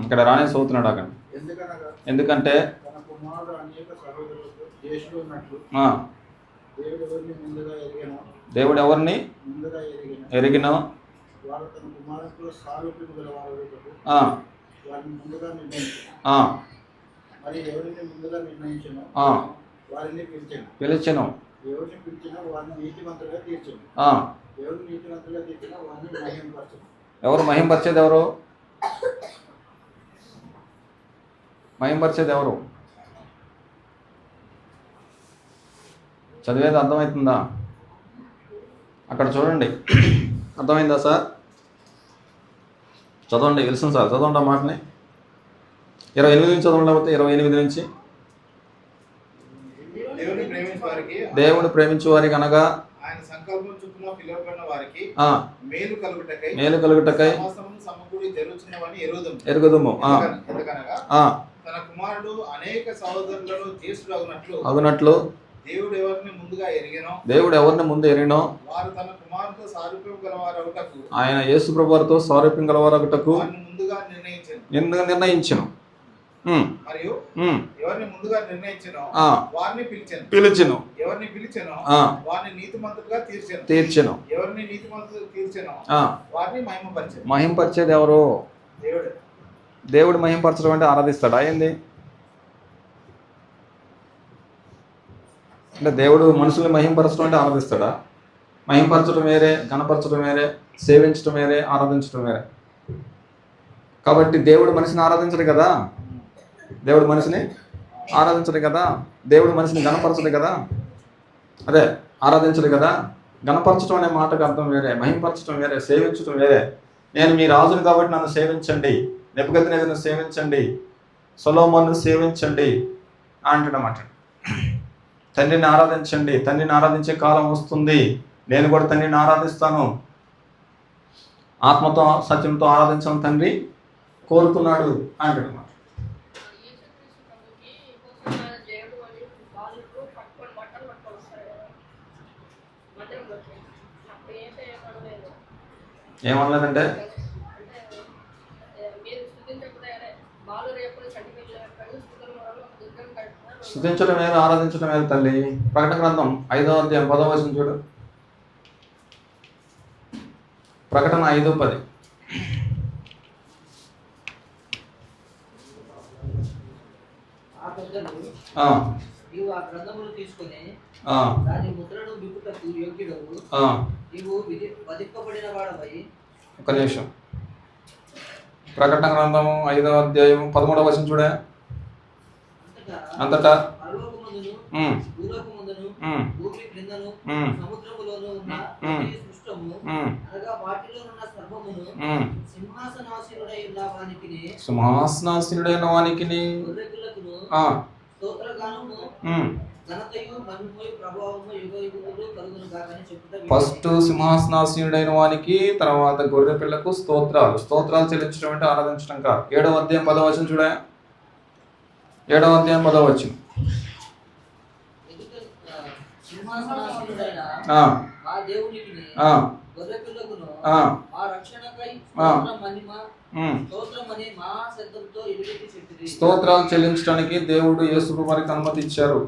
ఇక్కడ రానే చదువుతున్నాడు అక్కడ. ఎందుకంటే దేవుడు ఎవరిని ఎరిగినో పిలిచెను, ఎవరు మహింపరిచేది? ఎవరు చదివేది అర్థమవుతుందా? అక్కడ చూడండి, అర్థమైందా సార్? చదవండి, విల్సన్ సార్ చదవండి ఆ మాటని. 28 నుంచి చదవండి, లేకపోతే 28 నుంచి. దేవుని ప్రేమించు వారికి అనగా ఆయన సంకల్పం చొప్పున పిలువబడిన వారికి మేలు కలుగుటకై ఎరుగుదుము. ఎందుకనగా తన కుమారుడు అనేక సహోదరులను జ్యేష్ఠుడు అగునట్లు దేవుడు ఎవరిని ముందు ఎరిగినో వారు తన కుమారుతో సారూప్యం గలవారగుటకు ఆయన యేసు ప్రభువుతో సారూప్యం గలవారగుటకు ముందుగా నిర్ణయించెను. మరియు ఎవరిని ముందుగా నిర్ణయించెనో వారిని పిలిచెను. ఎవరిని పిలిచెనో వారిని నీతిమంతులుగా తీర్చెను. ఎవరిని నీతిమంతులుగా తీర్చెనో వారిని మహిమపరిచెను. మహిమపరిచేది ఎవరు? దేవుడు మహిమపరచడం అంటే ఆరాధిస్తాడా? ఏంది? అంటే దేవుడు మనుషుల్ని మహింపరచడం అంటే ఆరాధిస్తాడా? మహింపరచడం వేరే, గణపరచడం వేరే, సేవించడం వేరే, ఆరాధించడం వేరే. కాబట్టి దేవుడు మనిషిని ఆరాధించడు కదా, దేవుడు మనిషిని ఆరాధించడు కదా, దేవుడు మనిషిని గణపరచడు కదా, అదే ఆరాధించడు కదా. గణపరచడం అనే మాటకు అర్థం వేరే, మహింపరచడం వేరే, సేవించడం వేరే. నేను మీ రాజును కాబట్టి నన్ను సేవించండి, నెబుకద్నెజరును సేవించండి, సొలొమోనును సేవించండి అంటాడన్నమాట. తండ్రిని ఆరాధించండి, తండ్రిని ఆరాధించే కాలం వస్తుంది, నేను కూడా తండ్రిని ఆరాధిస్తాను, ఆత్మతో సత్యంతో ఆరాధించాలని తండ్రి కోరుతున్నాడు అంటాడన్నమాట. ఏమనలేదంటే స్తుతించడం వేరు, ఆరాధించడం వేరు తల్లి. ప్రకటన గ్రంథం 5వ అధ్యాయం 10వ వచనం చూడు. ప్రకటన 5:10. నీవు ఆ గ్రంథమును తీసుకొని దాని ముద్రను విప్పుటకు యోగ్యుడవు, నీవు వధింపబడిన వాడవై. ఒక నిమిషం. ప్రకటన గ్రంథము 5వ అధ్యాయం 13వ వచనం చూడ. అంతటా భూలోకమందును భూమి క్రిందను సముద్రములోను ఉన్న సృష్టము అనగా వాటిలోనున్న సర్వమును సింహాసనాసీనుడైన వానికిని గొర్రెపిల్లకును స్తోత్రగానము ఘనతయు మహిమయు ప్రభావము యుగయుగములు కలుగును గాక అని చెప్పుట. ఫస్ట్ సింహాసనాసీనుడైన వానికి, తర్వాత గొర్రె పిల్లకు స్తోత్రాలు చెల్లించడం అంటే ఆరాధించడం కాదు. 7వ అధ్యాయం 10వ వచనం చూడ. 7వ అధ్యాయం 10వ వచనం. సింహాసనాసీనుడైన ఆ దేవునికిని గొర్రెపిల్లకును ఆ రక్షణకై మహిమ స్తోత్రమని మహాశబ్దంతో ఎలుగెత్తి చెప్పిరి. స్తోత్రాలు చెల్లించడానికి దేవుడు యేసు వారికి అనుమతి ఇచ్చారు.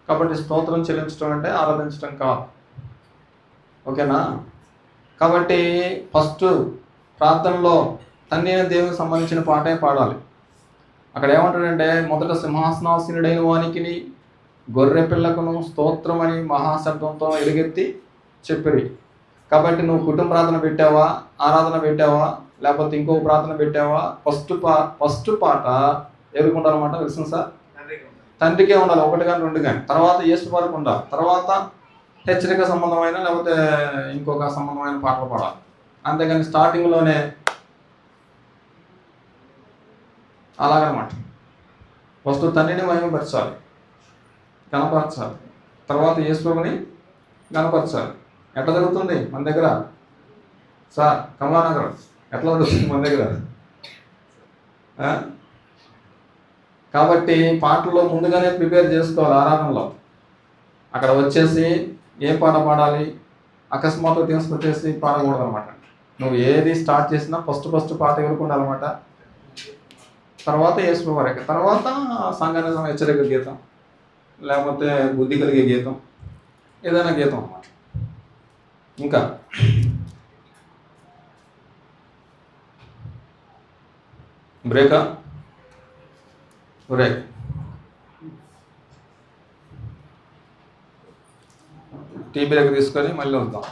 కాబట్టి స్తోత్రం చెల్లించడం అంటే ఆరాధించడం కాదు. ఓకేనా? కాబట్టి ఫస్ట్ ప్రార్థనలో తండ్రి అయిన దేవునికి సంబంధించిన పాటే పాడాలి. అక్కడ ఏమంటాడంటే, మొదట సింహాసనాసీనుడైన వానికి గొర్రె పిల్లకును స్తోత్రం అని మహాశబ్దంతో ఎలుగెత్తి చెప్పిరి. కాబట్టి నువ్వు కుటుంబ ప్రార్థన పెట్టావా, ఆరాధన పెట్టావా, లేకపోతే ఇంకో ప్రార్థన పెట్టావా, ఫస్ట్ పాట ఎవరికి ఉండాలన్నమాట తెలుసు సార్? తండ్రికే ఉండాలి, 1 కానీ 2 కానీ. తర్వాత యేసు వరకు ఉండాలి. తర్వాత హెచ్చరిక సంబంధమైన లేకపోతే ఇంకొక సంబంధమైన పాటలు పాడాలి. అంతేగాని స్టార్టింగ్లోనే అలాగనమాట. ఫస్ట్ తండ్రిని మహిమపరచాలి, గణపరచాలి, తర్వాత యేసుని గణపరచాలి. ఎట్లా జరుగుతుంది మన దగ్గర సార్? కమలానగరం ఎట్లా జరుగుతుంది మన దగ్గర? కాబట్టి పాటల్లో ముందుగానే ప్రిపేర్ చేసుకోవాలి. ఆరాధనలో అక్కడ వచ్చేసి ఏం పాట పాడాలి అకస్మాత్తుగా తీసుకొచ్చేసి పాడకూడదు అనమాట. నువ్వు ఏది స్టార్ట్ చేసినా ఫస్ట్ పాట ఎగురుకుండాలన్నమాట. తర్వాత యేసు వరకు, తర్వాత సంఘానికి హెచ్చరిక గీతం, లేకపోతే బుద్ధి కలిగే గీతం, ఏదైనా గీతం అన్నమాట. ఇంకా బ్రేక్ టీ బ్రేక్ తీసుకొని మళ్ళీ వద్దాం.